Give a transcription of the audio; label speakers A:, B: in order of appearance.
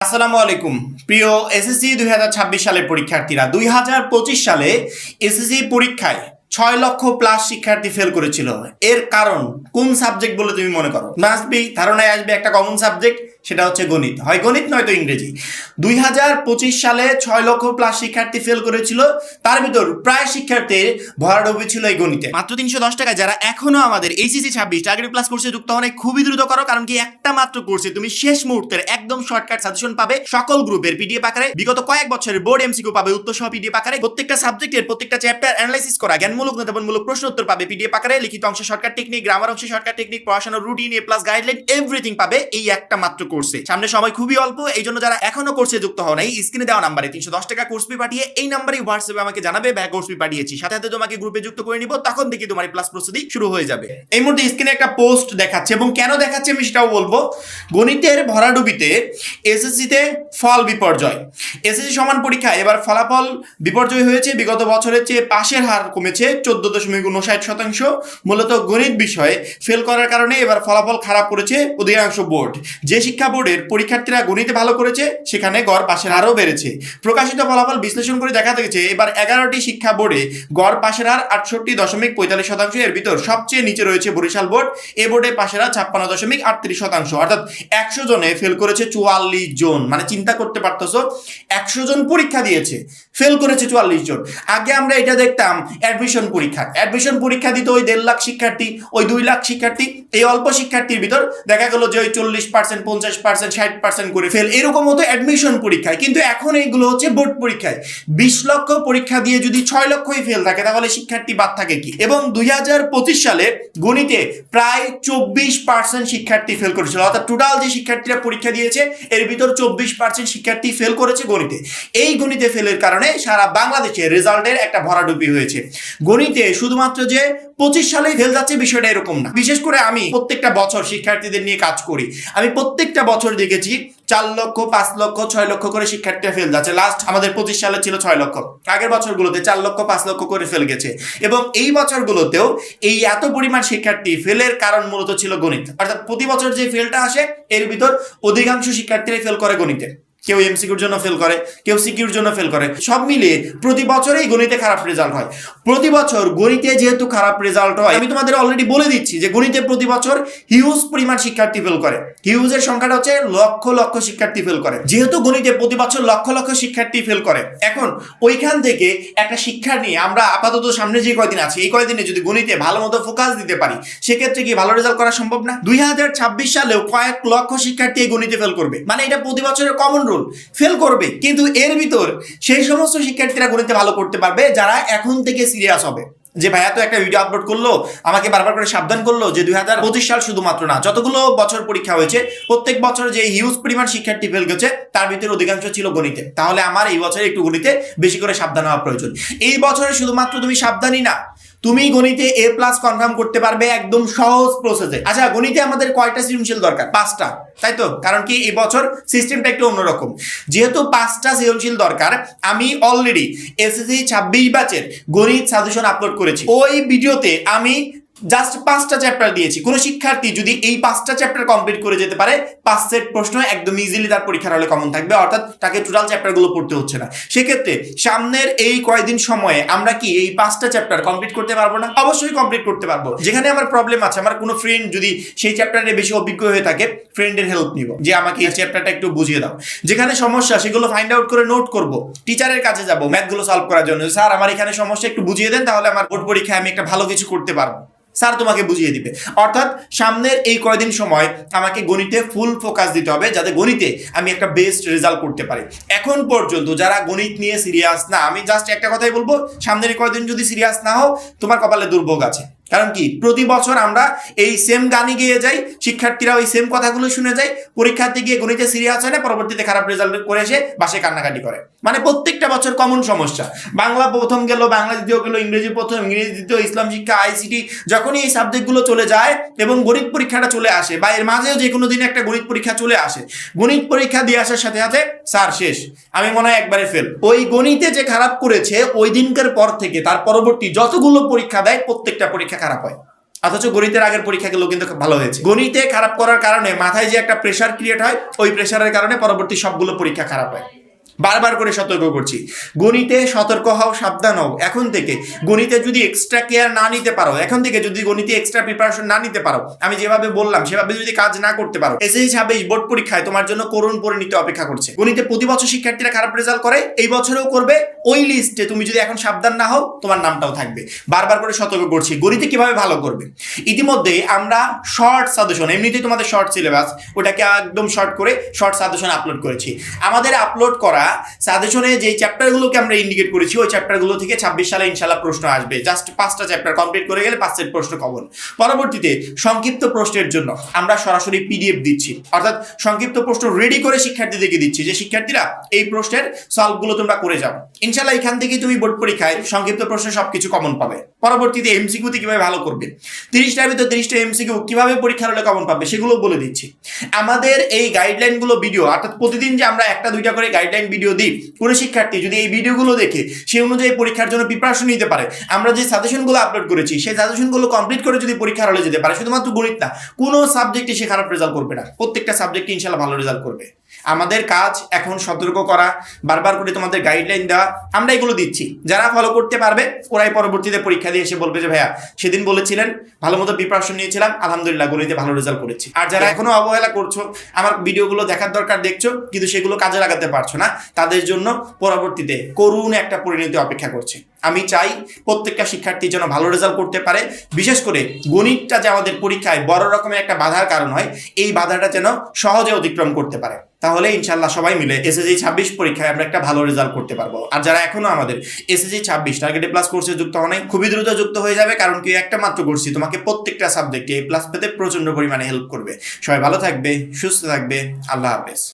A: আসসালামু আলাইকুম প্রিয় এসএসসি 2026 সালের পরীক্ষার্থীরা। 2025 সালে এসএসসি পরীক্ষায় 6 লক্ষ প্লাস শিক্ষার্থী ফেল করেছিল। এর কারণ কোন সাবজেক্ট বলে তুমি মনে করো? মাস্ট বি ধারণায় আসবে একটা কমন সাবজেক্ট, সেটা হচ্ছে গণিত। হয় গণিত নয়তো ইংরেজি। 2025 সালে 6 লক্ষ প্লাস শিক্ষার্থী ফেল করেছিল, তার ভিতর প্রায় শিক্ষার্থীর ভরাডুবি ছিল এই গণিতে। মাত্র 310 টাকায় যারা এখনো আমাদের এইচএসসি 26 টার্গেট প্লাস কোর্সে যুক্ত হন, খুবই দ্রুত করো, কারণ কি একটা মাত্র কোর্সে তুমি শেষ মুহূর্তের একদম শর্টকাট সাজেশন পাবে, সকল গ্রুপের পিডিএফ আকারে, বিগত কয়েক বছরের বোর্ড এমসিকিউ পাবে উত্তর সহ পিডিএফ আকারে, প্রত্যেকটা সাবজেক্টের প্রত্যেকটা চ্যাপ্টার অ্যানালাইসিস করা জ্ঞানমূলক নেতাবনমূলক প্রশ্ন উত্তর পাবে পিডিএফ আকারে, লিখিত অংশে শর্টকাট টেকনিক, গ্রামার অংশে শর্টকাট টেকনিক, পড়াশোনার রুটিন, এ প্লাস গাইডলাইন, এভরিথিং পাবে এই একটা মাত্র কোর্সে। সামনে সময় খুবই অল্প, এই জন্য যারা এখনো কোর্সে যুক্ত হও নাই, স্ক্রিনে দেওয়া নাম্বারে 310 টাকা কোর্স ফি পাঠিয়ে এই নাম্বারে হোয়াটসঅ্যাপে আমাকে জানাবে ব্যাক কোর্স ফি পাঠিয়েছি, সাথে সাথে তোমাকে গ্রুপে যুক্ত করে নিব, তখন থেকে তোমার প্লাস প্রস্তুতি শুরু হয়ে যাবে। এই মুহূর্তে স্ক্রিনে একটা পোস্ট দেখাচ্ছে, এবং কেন দেখাচ্ছে আমি সেটাও বলবো। গণিতের ভরাডুবিতে এসএসসিতে ফল বিপর্যয়। এসএসসি সমান পরীক্ষা এবার ফলাফল বিপর্যয় হয়েছে। বিগত বছরের চেয়ে পাশের হার কমেছে 14.59%। মূলত গণিত বিষয়ে ফেল করার কারণে এবার ফলাফল খারাপ করেছে অধিকাংশ বোর্ড। যে শিক্ষা বোর্ডের পরীক্ষার্থীরা গণিতে ভালো করেছে সেখানে গড় পাশের হারও বেড়েছে। প্রকাশিত ফলাফল বিশ্লেষণ করে দেখা গেছে এবার 11টি শিক্ষা বোর্ডে গড় পাশের হার 68.45%। এর ভিতর সবচেয়ে নিচে রয়েছে বরিশাল বোর্ড। এ বোর্ডে পাশের হার 56.38%, অর্থাৎ 100 জনে ফেল করেছে 44 জন। মানে চিন্তা করতে পারতেছো, 100 জন পরীক্ষা দিয়েছে, ফেল করেছে 44 জন। আগে আমরা এটা দেখতাম অ্যাডমিশন পরীক্ষা দিত ওই 1.5 লাখ শিক্ষার্থী, ওই 2 লাখ শিক্ষার্থী, এই অল্প শিক্ষার্থীর ভিতর দেখা গেল যে ওই 40%, 50%, 60% করে ফেল, এরকম হতো অ্যাডমিশন পরীক্ষায়। কিন্তু এখন এইগুলো হচ্ছে বোর্ড পরীক্ষায়। 20 লক্ষ পরীক্ষা দিয়ে যদি 6 লক্ষই ফেল থাকে, তাহলে শিক্ষার্থী বাদ থাকে কি? এবং 2025 সালে গণিতে প্রায় 24% শিক্ষার্থী ফেল করেছিল, অর্থাৎ টোটাল যে শিক্ষার্থীরা পরীক্ষা দিয়েছে এর ভিতর 24% শিক্ষার্থী ফেল করেছে গণিতে। এই গণিতে ফেলের কারণে সারা বাংলাদেশে রেজাল্টের একটা ভরাডুবি হয়েছে। গণিতে শুধুমাত্র যে 25 সালেই ফেল যাচ্ছে বিষয়টা এরকম না। বিশেষ করে আমি প্রত্যেকটা বছর শিক্ষার্থীদের নিয়ে কাজ করি, আমি প্রত্যেকটা বছর দেখেছি 4 লক্ষ, 5 লক্ষ, 6 লক্ষ করে শিক্ষার্থীরা ফেল যাচ্ছে। লাস্ট আমাদের 25 সালে ছিল 6 লক্ষ, আগের বছরগুলোতে 4 লক্ষ, 5 লক্ষ করে ফেল গেছে। এবং এই বছরগুলোতেও এই এত পরিমাণ শিক্ষার্থী ফেলের কারণ মূলত ছিল গণিত। অর্থাৎ প্রতি বছর যে ফেলটা আসে এর ভিতর অধিকাংশ শিক্ষার্থীরাই ফেল করে গণিতে। কেউ এমসিকিউর জন্য ফেল করে, কেউ সিকিউর জন্য ফেল করে, সব মিলিয়ে প্রতি বছরেই গণিতে খারাপ রেজাল্ট হয়। প্রতি বছর গণিতে যেহেতু খারাপ রেজাল্ট হয়, আমি তোমাদের অলরেডি বলে দিচ্ছি যে গণিতে প্রতি বছর হিউজ পরিমাণ শিক্ষার্থী ফেল করে। হিউজের সংখ্যাটা হচ্ছে লক্ষ লক্ষ শিক্ষার্থী ফেল করে। যেহেতু গণিতে প্রতি বছর লক্ষ লক্ষ শিক্ষার্থী ফেল করে, এখন ওইখান থেকে একটা শিক্ষা নিয়ে আমরা আপাতত সামনে যে কয়দিন আছে এই কয়দিনে যদি গণিতে ভালো মতো ফোকাস দিতে পারি, সেক্ষেত্রে কি ভালো রেজাল্ট করা সম্ভব না? 2026 সালেও কয়েক লক্ষ শিক্ষার্থী এই গণিতে ফেল করবে, মানে এটা প্রতি বছরের কমন রুল, ফেল করবে। কিন্তু এর ভিতর সেই সমস্ত শিক্ষার্থীরা গণিতে ভালো করতে পারবে যারা এখন থেকে সিরিয়াস হবে। যে ভাইয়া তো একটা ভিডিও আপলোড করলো, আমাকে বারবার করে সাবধান করলো যে 2025 সাল শুধুমাত্র না, যতগুলো বছর পরীক্ষা হয়েছে প্রত্যেক বছর যে হিউজ পরিমাণ শিক্ষার্থী ফেল গেছে তার ভিতরে অধিকাংশ ছিল গণিতে। তাহলে আমার এই বছরে একটু গণিতে বেশি করে সাবধান হওয়া প্রয়োজন। এই বছরে শুধুমাত্র তুমি সাবধানই না, তুমি গণিতে এ প্লাস কনফার্ম করতে পারবে একদম সহজ প্রসেসে। আচ্ছা, গণিতে আমাদের কয়টা সৃজনশীল দরকার? 5টা, তাই তো? কারণ কি এই বছর সিস্টেমটা একটু অন্যরকম। যেহেতু 5টা সৃজনশীল দরকার, আমি অলরেডি এসএসসি 26 ব্যাচের গণিত সাজেশন আপলোড করেছি। ওই ভিডিওতে আমি জাস্ট 5টা চ্যাপ্টার দিয়েছি। কোনো শিক্ষার্থী যদি এই 5টা চ্যাপ্টার কমপ্লিট করে যেতে পারে, 5 সেট প্রশ্ন একদম ইজিলি তার পরীক্ষার হলে কমন থাকবে, অর্থাৎ তাকে টোটাল চ্যাপ্টারগুলো পড়তে হচ্ছে না। সেক্ষেত্রে সামনের এই কয়েকদিন সময়ে আমরা কি এই 5টা চ্যাপ্টার কমপ্লিট করতে পারবো না? অবশ্যই কমপ্লিট করতে পারবো। যেখানে আমার প্রবলেম আছে, আমার কোনো ফ্রেন্ড যদি সেই চ্যাপ্টারে বেশি অভিজ্ঞ হয়ে থাকে, ফ্রেন্ডের হেল্প নিব, যে আমাকে এই চ্যাপ্টারটা একটু বুঝিয়ে দাও। যেখানে সমস্যা সেগুলো ফাইন্ড আউট করে নোট করব, টিচারের কাছে যাব ম্যাথগুলো সলভ করার জন্য, স্যার আমার এখানে সমস্যা একটু বুঝিয়ে দেন, তাহলে আমার বোর্ড পরীক্ষায় আমি একটা ভালো কিছু করতে পারবো। স্যার তোমাকে বুঝিয়ে দিবে। অর্থাৎ সামনের এই কয়দিন সময় আমাকে গণিতে ফুল ফোকাস দিতে হবে, যাতে গণিতে আমি একটা বেস্ট রেজাল্ট করতে পারি। এখন পর্যন্ত যারা গণিত নিয়ে সিরিয়াস না, আমি জাস্ট একটা কথাই বলবো, সামনের এই কয়দিন যদি সিরিয়াস না হও, তোমার কপালে দুর্ভোগ আছে। কারণ কি প্রতি বছর আমরা এই সেম গানই গেয়ে যাই, শিক্ষার্থীরা ওই সেম কথাগুলো শুনে যায়, পরীক্ষাতে গিয়ে গণিতে সিরিয়াস হয় না, পরবর্তীতে খারাপ রেজাল্ট করে এসে বাসে কান্নাকাটি করে। মানে প্রত্যেকটা বছর কমন সমস্যা। বাংলা প্রথম গেল, বাংলা দ্বিতীয় গেল, ইংরেজি প্রথম, ইংরেজি দ্বিতীয়, ইসলাম শিক্ষা, আইসিটি, যখনই এই সাবজেক্টগুলো চলে যায় এবং গণিত পরীক্ষাটা চলে আসে, বা এর মাঝেও যে কোনো দিন একটা গণিত পরীক্ষা চলে আসে, গণিত পরীক্ষা দিয়ে আসার সাথে সাথে স্যার শেষ, আমি মনে হয় একবারে ফেল। ওই গণিতে যে খারাপ করেছে ওই দিনকার পর থেকে তার পরবর্তী যতগুলো পরীক্ষা দেয় প্রত্যেকটা পরীক্ষা খারাপ হয়। অথচ গণিতের আগের পরীক্ষাগুলো কিন্তু ভালো হয়েছে। গণিতে খারাপ করার কারণে মাথায় যে একটা প্রেশার ক্রিয়েট হয়, ওই প্রেশারের কারণে পরবর্তী সবগুলো পরীক্ষা খারাপ হয়। বারবার করে সতর্ক করছি, গণিতে সতর্ক হও, সাবধান হও এখন থেকে। গণিতে যদি এক্সট্রা কেয়ার না নিতে পারো, এখন থেকে যদি গণিতে এক্সট্রা প্রিপারেশন না নিতে পারো, আমি যেভাবে বললাম সেভাবে যদি কাজ না করতে পারো, এসএসসি 26 বোর্ড পরীক্ষায় তোমার জন্য করুণ পরিণতি অপেক্ষা করছে। গণিতে প্রতি বছর শিক্ষার্থীরা খারাপ রেজাল্ট করে, এই বছরেও করবে। ওই লিস্টে তুমি যদি এখন সাবধান না হও, তোমার নামটাও থাকবে। বারবার করে সতর্ক করছি, গণিতে কিভাবে ভালো করবে। ইতিমধ্যে আমরা শর্ট সাজেশন, এমনিতেই তোমাদের শর্ট সিলেবাস, ওটাকে একদম শর্ট করে শর্ট সাজেশন আপলোড করেছি। আমাদের আপলোড করা সাজেশনে যে চ্যাপ্টারগুলোকে আমরা ইন্ডিকেট করেছি, ওই চ্যাপ্টারগুলো থেকে 26 সালে ইনশাল্লাহ প্রশ্ন আসবে। জাস্ট 5টা চ্যাপ্টার কমপ্লিট করে গেলে 5 সেট প্রশ্ন কমন। পরবর্তীতে সংক্ষিপ্ত প্রশ্নের জন্য আমরা সরাসরি পিডিএফ দিচ্ছি, অর্থাৎ সংক্ষিপ্ত প্রশ্ন রেডি করে শিক্ষার্থীদেরকে দিচ্ছি, যে শিক্ষার্থীরা এই প্রশ্নের সলভগুলো তোমরা করে যাও। ইনশাল্লাহ এখান থেকে তুমি বোর্ড পরীক্ষায় সংক্ষিপ্ত প্রশ্নে সবকিছু কমন পাবে। পরবর্তীতে এমসিকিউতে কিভাবে ভালো করবে, 30টার ভিতর 30টা এমসিকিউ কিভাবে পরীক্ষার হলে কমন পাবে, সেগুলো বলে দিচ্ছি। আমাদের এই গাইডলাইনগুলো ভিডিও, অর্থাৎ প্রতিদিন যে আমরা 1টা 2টা করে গাইডলাইন ভিডিও দিই, কোনো শিক্ষার্থী যদি এই ভিডিওগুলো দেখে সেই অনুযায়ী পরীক্ষার জন্য প্রিপারেশন নিতে পারে, আমরা যে সাজেশনগুলো আপলোড করেছি সেই সাজেশনগুলো কমপ্লিট করে যদি পরীক্ষার হলে যেতে পারে, শুধুমাত্র গণিত না, কোনো সাবজেক্টে সে খারাপ রেজাল্ট করবে না, প্রত্যেকটা সাবজেক্টে ইনশাল্লাহ ভালো রেজাল্ট করবে। আমাদের কাজ এখন সতর্ক করা, বারবার করে তোমাদের গাইডলাইন দেওয়া, আমরা এগুলো দিচ্ছি। যারা ফলো করতে পারবে ওরাই পরবর্তীতে পরীক্ষা দিয়ে এসে বলবে যে ভাইয়া সেদিন বলেছিলেন, ভালো মতো প্রিপারেশন নিয়েছিলাম, আলহামদুলিল্লাহ গণিতে ভালো রেজাল্ট করেছি। আর যারা এখনো অবহেলা করছো, আমার ভিডিওগুলো দেখার দরকার দেখছো কিন্তু সেগুলো কাজে লাগাতে পারছো না, তাদের জন্য পরবর্তীতে করুণ একটা পরিণতি অপেক্ষা করছে। আমি চাই প্রত্যেকটা শিক্ষার্থী যেন ভালো রেজাল্ট করতে পারে, বিশেষ করে গণিতটা যে আমাদের পরীক্ষায় বড় রকমের একটা বাধার কারণ হয়, এই বাধাটা যেন সহজে অতিক্রম করতে পারে। তাহলে ইনশাল্লাহ সবাই মিলে এসএসসি 26 পরীক্ষায় আমরা একটা ভালো রেজাল্ট করতে পারবো। আর যারা এখনো আমাদের এসএসসি 26 টার্গেট এ প্লাস কোর্সে যুক্ত হওয়া নাই, খুবই দ্রুত যুক্ত হয়ে যাবে, কারণ কি একটা মাত্র কোর্স তোমাকে প্রত্যেকটা সাবজেক্টে এ প্লাস পেতে প্রচন্ড পরিমাণে হেল্প করবে। সবাই ভালো থাকবে, সুস্থ থাকবে, আল্লাহ হাফেজ।